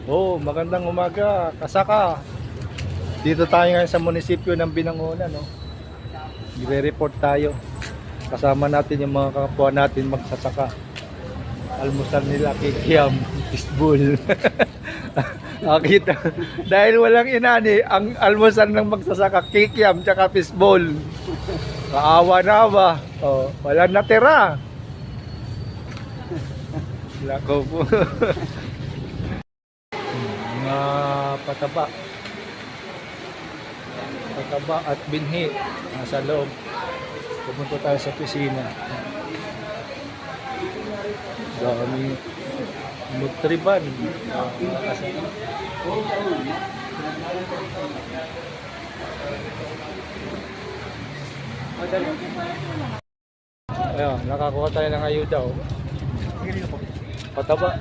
Oh, magandang umaga, Kasaka. Dito tayo ngayon sa munisipyo ng Binangonan, no. Nire-report tayo. Kasama natin yung mga kapwa natin magsasaka. Almusal nila kikiam, fishbowl. Nakita. Dahil walang inani, ang almusal ng magsasaka kikiam tsaka fishbowl. Kaawa na ba? Oh, walang natira. Lako po. Mga pataba at binhi nasa loob. Pupunta tayo sa pisina. Dami nutriban. Ayun, nakakuha tayo ng ayuda, oh. Pataba.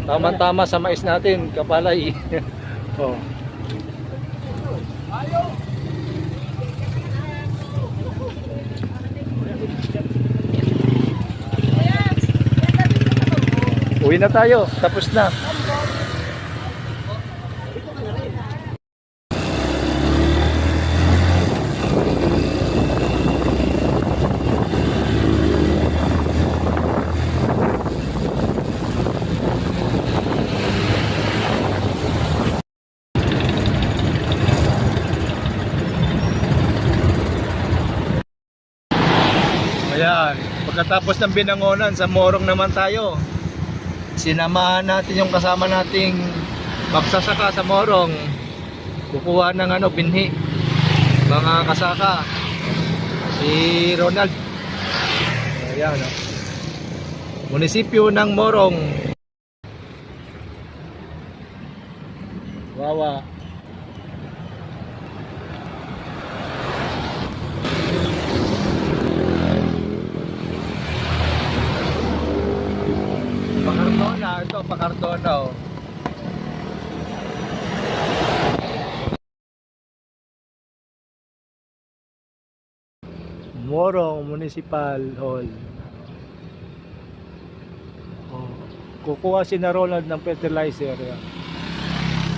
Tama-tama sa mais natin, kapalay. Oh. Uwi na tayo, tapos na. Ayan, pagkatapos ng Binangonan, sa Morong naman tayo. Sinamahan natin yung kasama nating magsasaka sa Morong. Kukuha ng binhi. Mga kasaka. Si Ronald. Ayan, oh. Munisipyo ng Morong. Wawa. Pakartona, ito pakartona, oh. Morong Municipal Hall. Oh, kukuha si na Ronald ng fertilizer.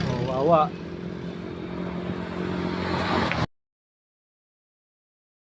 Oh, wawa.